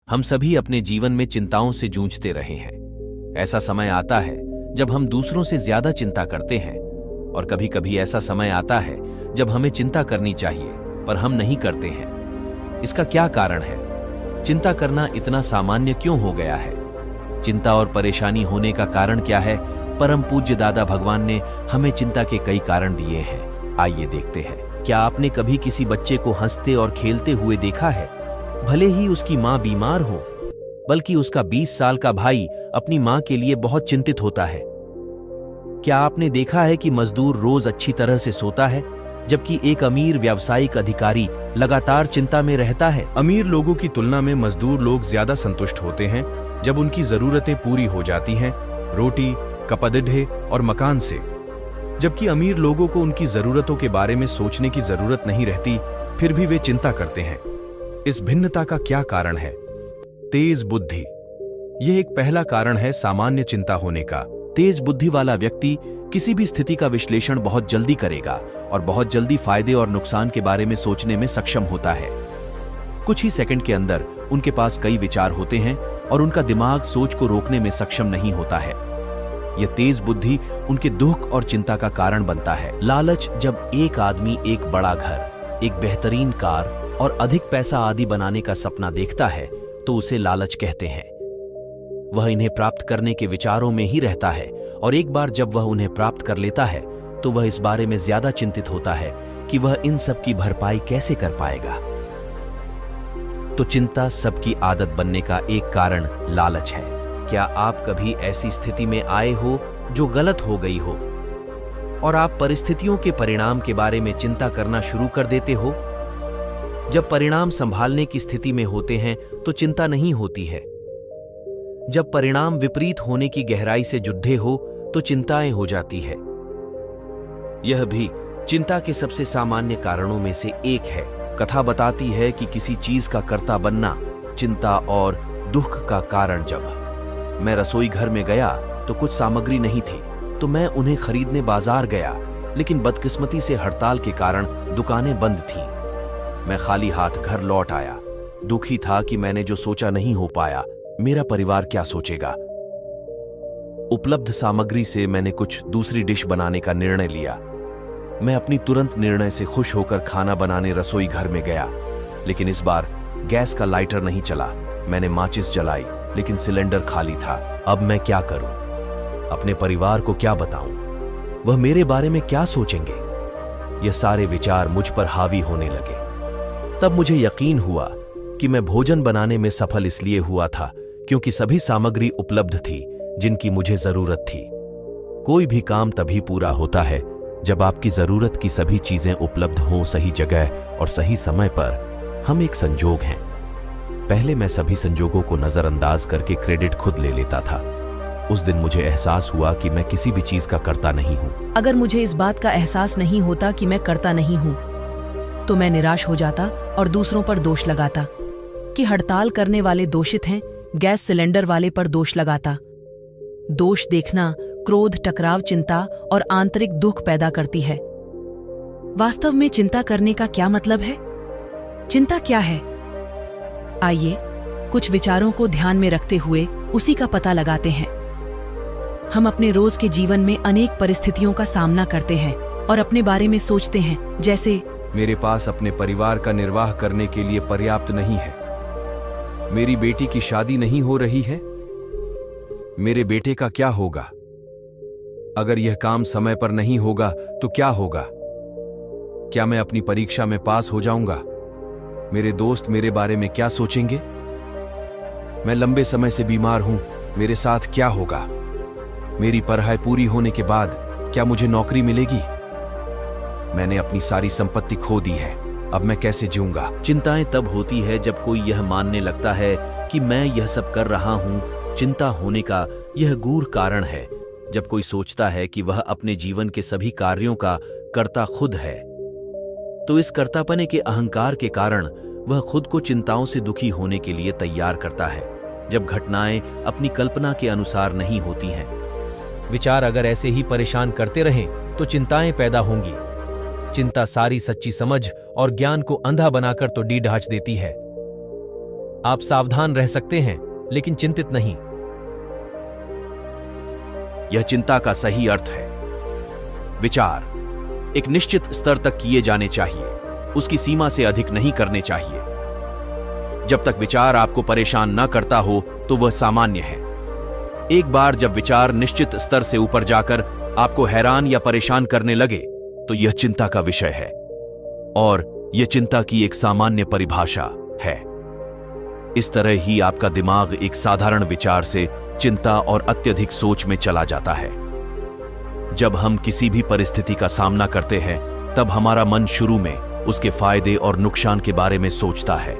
हम सभी अपने जीवन में चिंताओं से जूझते रहे हैं। ऐसा समय आता है जब हम दूसरों से ज्यादा चिंता करते हैं और कभी-कभी ऐसा समय आता है जब हमें चिंता करनी चाहिए पर हम नहीं करते हैं। इसका क्या कारण है? चिंता करना इतना सामान्य क्यों हो गया है? चिंता और परेशानी होने का कारण क्या है? परम पूज्य दादा भगवान ने हमें चिंता के कई कारण दिए हैं। आइए देखते हैं। क्या आपने कभी किसी बच्चे को हंसते और खेलते हुए देखा है? भले ही उसकी मां बीमार हो, बल्कि उसका 20 साल का भाई अपनी मां के लिए बहुत चिंतित होता है। क्या आपने देखा है कि मजदूर रोज अच्छी तरह से सोता है, जबकि एक अमीर व्यावसायिक अधिकारी लगातार चिंता में रहता है? अमीर लोगों की तुलना में मजदूर लोग ज्यादा संतुष्ट होते हैं जब उनकी जरूरतें पूरी हो जाती हैं, रोटी, कपड़े और मकान से। जबकि अमीर लोगों को उनकी जरूरतों के बारे में सोचने की जरूरत नहीं रहती, फिर भी वे चिंता करते हैं। इस भिन्नता का क्या कारण है? तेज बुद्धि। यह एक पहला कारण है सामान्य चिंता होने का। तेज बुद्धि वाला व्यक्ति किसी भी स्थिति का विश्लेषण बहुत जल्दी करेगा और बहुत जल्दी फायदे और नुकसान के बारे में सोचने में सक्षम होता है। कुछ ही सेकंड के अंदर उनके पास कई विचार होते हैं और उनका दिमाग सोच को रोकने में सक्षम नहीं होता है। यह तेज बुद्धि उनके दुख और चिंता का कारण बनता है। लालच। जब एक आदमी एक बड़ा घर, एक बेहतरीन कार और अधिक पैसा आदि बनाने का सपना देखता है तो उसे लालच कहते हैं। वह इन्हें प्राप्त करने के विचारों में ही रहता है और एक बार जब वह उन्हें प्राप्त कर लेता है तो वह इस बारे में ज्यादा चिंतित होता है कि वह इन सब की भरपाई कैसे कर पाएगा। तो चिंता सबकी आदत बनने का एक कारण लालच है। क्या आप कभी ऐसी स्थिति में आए हो जो गलत हो गई हो और आप परिस्थितियों के परिणाम के बारे में चिंता करना शुरू कर देते हो? जब परिणाम संभालने की स्थिति में होते हैं तो चिंता नहीं होती है। जब परिणाम विपरीत होने की गहराई से जुद्धे हो तो चिंताएं हो जाती है। यह भी चिंता के सबसे सामान्य कारणों में से एक है। कथा बताती है कि किसी चीज का कर्ता बनना चिंता और दुख का कारण। जब मैं रसोई घर में गया तो कुछ सामग्री नहीं थी, तो मैं उन्हें खरीदने बाजार गया, लेकिन बदकिस्मती से हड़ताल के कारण दुकानें बंद थीं। मैं खाली हाथ घर लौट आया। दुखी था कि मैंने जो सोचा नहीं हो पाया। मेरा परिवार क्या सोचेगा? उपलब्ध सामग्री से मैंने कुछ दूसरी डिश बनाने का निर्णय लिया। मैं अपनी तुरंत निर्णय से खुश होकर खाना बनाने रसोई घर में गया, लेकिन इस बार गैस का लाइटर नहीं चला। मैंने माचिस जलाई, लेकिन सिलेंडर खाली था। अब मैं क्या करूं? अपने परिवार को क्या बताऊं? वह मेरे बारे में क्या सोचेंगे? ये सारे विचार मुझ पर हावी होने लगे। तब मुझे यकीन हुआ कि मैं भोजन बनाने में सफल इसलिए हुआ था क्योंकि सभी सामग्री उपलब्ध थी जिनकी मुझे जरूरत थी। कोई भी काम तभी पूरा होता है जब आपकी जरूरत की सभी चीजें उपलब्ध हों, सही जगह और सही समय पर। हम एक संजोग हैं। पहले मैं सभी संजोगों को नजरअंदाज करके क्रेडिट खुद ले लेता था। उस दिन मुझे एहसास हुआ कि मैं किसी भी चीज का कर्ता नहीं हूं। अगर मुझे इस बात का एहसास नहीं होता कि मैं कर्ता नहीं हूं, तो मैं निराश हो जाता और दूसरों पर दोष लगाता कि हड़ताल करने वाले दोषित हैं, गैस सिलेंडर वाले पर दोष लगाता। दोष देखना क्रोध, टकराव, चिंता और आंतरिक दुख पैदा करती है। वास्तव में चिंता करने का क्या मतलब है? चिंता क्या है? आइए कुछ विचारों को ध्यान में रखते हुए उसी का पता लगाते हैं। हम अपने रोज के जीवन में अनेक परिस्थितियों का सामना करते हैं और अपने बारे में सोचते हैं, जैसे मेरे पास अपने परिवार का निर्वाह करने के लिए पर्याप्त नहीं है। मेरी बेटी की शादी नहीं हो रही है। मेरे बेटे का क्या होगा? अगर यह काम समय पर नहीं होगा तो क्या होगा? क्या मैं अपनी परीक्षा में पास हो जाऊंगा? मेरे दोस्त मेरे बारे में क्या सोचेंगे? मैं लंबे समय से बीमार हूं, मेरे साथ क्या होगा? मेरी पढ़ाई पूरी होने के बाद क्या मुझे नौकरी मिलेगी? मैंने अपनी सारी संपत्ति खो दी है, अब मैं कैसे जीऊंगा? चिंताएं तब होती है जब कोई यह मानने लगता है कि मैं यह सब कर रहा हूं। चिंता होने का यह गूढ़ कारण है जब कोई सोचता है कि वह अपने जीवन के सभी कार्यों का कर्ता खुद है। तो इस कर्तापने के अहंकार के कारण वह खुद को चिंताओं से दुखी होने के लिए तैयार करता है जब घटनाएं अपनी कल्पना के अनुसार नहीं होती हैं। विचार अगर ऐसे ही परेशान करते रहें तो चिंताएं पैदा होंगी। चिंता सारी सच्ची समझ और ज्ञान को अंधा बनाकर तो ढांच देती है। आप सावधान रह सकते हैं, लेकिन चिंतित नहीं। यह चिंता का सही अर्थ है। विचार एक निश्चित स्तर तक किए जाने चाहिए, उसकी सीमा से अधिक नहीं करने चाहिए। जब तक विचार आपको परेशान न करता हो तो वह सामान्य है। एक बार जब विचार निश्चित स्तर से ऊपर जाकर आपको हैरान या परेशान करने लगे तो यह चिंता का विषय है, और यह चिंता की एक सामान्य परिभाषा है। इस तरह ही आपका दिमाग एक साधारण विचार से चिंता और अत्यधिक सोच में चला जाता है। जब हम किसी भी परिस्थिति का सामना करते हैं, तब हमारा मन शुरू में उसके फायदे और नुकसान के बारे में सोचता है।